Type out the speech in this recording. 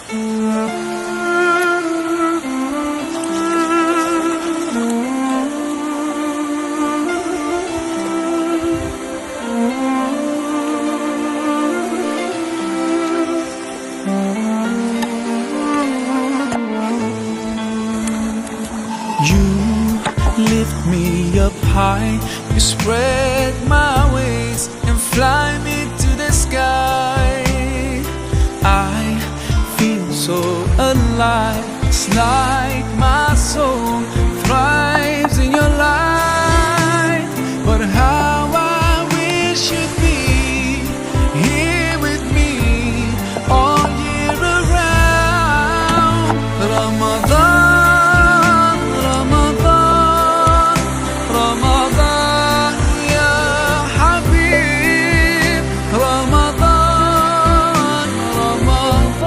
You lift me up high, you spread my wings and fly me to the sky. I feel so alive, it's like my soul